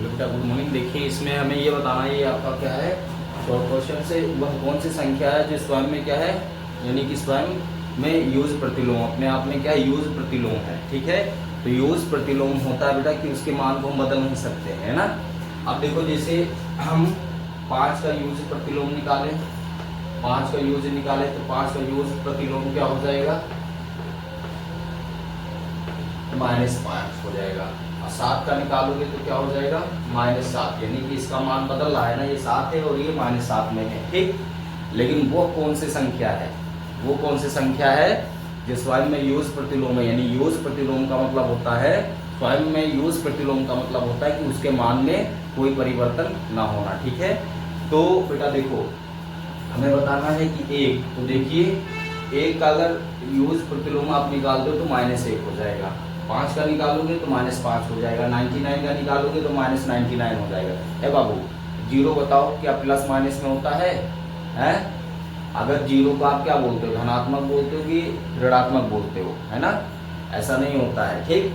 Hello बेटा, good morning. देखिए, इसमें हमें ये बताना है ये आपका क्या है, शॉर्ट क्वेश्चन से वह कौन सी संख्या है जो स्वयं में क्या है, यानी कि स्वयं में यूज प्रतिलोम, अपने आप में क्या है, यूज प्रतिलोम है। ठीक है, तो यूज प्रतिलोम होता है बेटा कि उसके मान को हम बदल नहीं सकते, है ना। अब देखो, जैसे हम 5 का यूज प्रतिलोम निकालें, 5 का यूज निकाले तो 5 का यूज प्रतिलोम क्या हो जाएगा, -5 हो जाएगा। और 7 का निकालोगे तो क्या हो जाएगा, -7, यानी कि इसका मान बदल रहा है ना, ये 7 है और ये -7 में है। ठीक, लेकिन वो कौन सी संख्या है, वो कौन सी संख्या है जो स्वयं में यूज प्रतिलोम है। यानी यूज प्रतिलोम का मतलब होता है, स्वयं में यूज प्रतिलोम का मतलब होता है कि उसके मान में कोई परिवर्तन ना होना। ठीक है, तो बेटा देखो, हमें बताना है कि एक, तो देखिए एक का अगर यूज प्रतिलोम आप निकालते हो तो -1 हो जाएगा, 5 का निकालोगे तो -5 हो जाएगा, 99 का निकालोगे तो -99 हो जाएगा। ए बाबू, जीरो बताओ क्या प्लस माइनस में होता है? अगर जीरो को आप क्या बोलते हो, धनात्मक बोलते हो कि ऋणात्मक बोलते हो, है ना। ऐसा नहीं होता है। ठीक,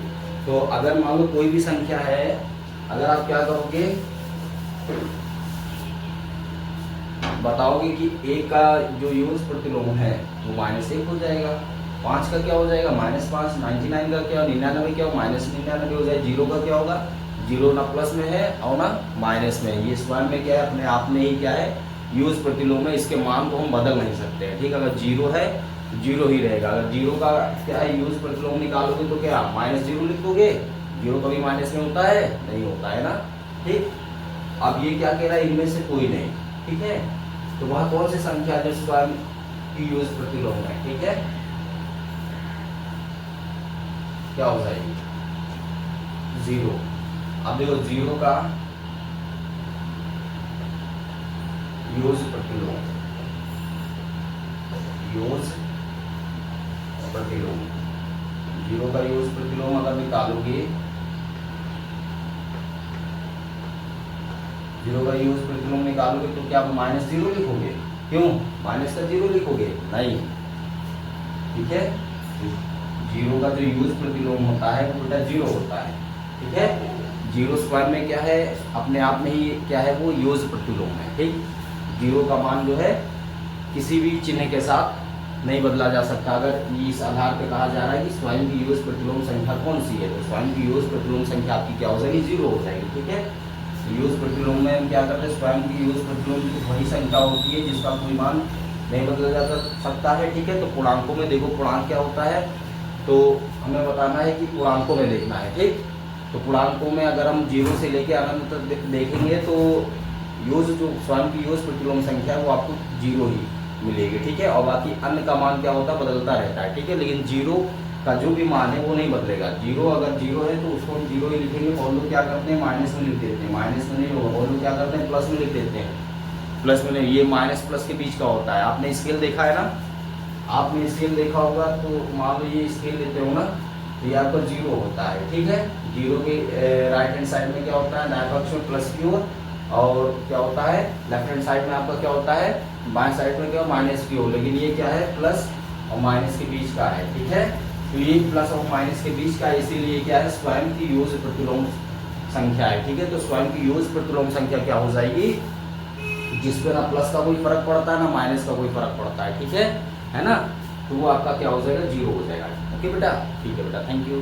तो अगर मान लो कोई भी संख्या है, अगर आप क्या करोगे, बताओगे कि एक का जो यूज प्रतिलोम है वो -1 हो जाएगा, 5 का क्या हो जाएगा, -5, 99 का क्या, 99 क्या हो, -99 हो जाए, जीरो का क्या होगा, जीरो ना प्लस में है और ना माइनस में है। ये स्वयं में क्या है, अपने आप में ही क्या है, यूज प्रतिलोम है, इसके मान को हम बदल नहीं सकते हैं। ठीक, अगर जीरो है तो जीरो ही रहेगा। अगर जीरो का क्या है, यूज प्रतिलोम निकालोगे तो क्या -0 लिखोगे, जीरो कभी माइनस में होता है, नहीं होता है ना। ठीक, अब ये क्या कह रहा है, इनमें से कोई नहीं। ठीक है, तो वह कौन सी संख्या जो स्वयं की यूज प्रतिलोम है। ठीक है, क्या हो जाएगी, 0। अब देखो, जीरो का यूज प्रतिलोम, यूज प्रतिलोम, जीरो का यूज प्रतिलोम अगर निकालोगे, जीरो का यूज प्रतिलोम निकालोगे तो क्या आप -0 लिखोगे? क्यों माइनस का 0 लिखोगे? नहीं। ठीक है, जीरो का जो यूज प्रतिलोम होता है वो बेटा 0 होता है। ठीक है, जीरो स्वयं में क्या है, अपने आप में ही क्या है, वो यूज प्रतिलोम है। ठीक, जीरो का मान जो है किसी भी चिन्ह के साथ नहीं बदला जा सकता। अगर इस आधार पे कहा जा रहा है कि स्वयं की यूज प्रतिलोम संख्या कौन सी है, तो स्वयं की यूज प्रतिलोम संख्या आपकी क्या हो जाएगी, 0 हो जाएगी। ठीक है, यूज प्रतिलोम में हम क्या करते हैं, स्वयं की यूज प्रतिलोम की वही संख्या होती है जिसका कोई मान नहीं बदला जा सकता है। ठीक है, तो पूर्णांकों में देखो, पूर्णांक क्या होता है, तो हमें बताना है कि पूर्णांकों में देखना है। ठीक, तो पूर्णांकों में अगर हम 0 से लेकर अनंत तक देखेंगे तो यूज जो स्वयं की यूज प्रतिलोम संख्या है वो आपको 0 ही मिलेगी। ठीक है, और बाकी अन्य का मान क्या होता है, बदलता रहता है। ठीक है, लेकिन 0 का जो भी मान है वो नहीं बदलेगा। 0 अगर 0 है तो उसको हम 0 ही लिखेंगे। और लोग क्या करते हैं, माइनस में लिख देते हैं, माइनस में नहीं होगा। और लोग क्या करते हैं, प्लस में लिख देते हैं, प्लस में नहीं। ये माइनस प्लस के बीच का होता है। आपने स्केल देखा है ना, आपने स्केल देखा होगा, तो मान लो ये स्केल लेते हो ना, तो ये आपका 0 होता है। ठीक है, 0 के राइट हैंड साइड में क्या होता है, दाएं पक्ष में प्लस की ओर, और क्या होता है लेफ्ट हैंड साइड में आपका क्या होता है, बाएं साइड में क्या माइनस की ओर। लेकिन ये क्या है, प्लस और माइनस के बीच का है। ठीक है, तो ये प्लस और माइनस के बीच का, इसीलिए क्या है, स्वयं की यूज प्रतिलोम संख्या है। ठीक है, तो स्वयं की यूज प्रतिलोम संख्या क्या हो जाएगी, जिसपे ना प्लस का कोई फर्क पड़ता है ना माइनस का कोई फर्क पड़ता है। ठीक है ना, तो वो आपका क्या हो जाएगा, 0 हो जाएगा। ओके बेटा, ठीक है बेटा, थैंक यू।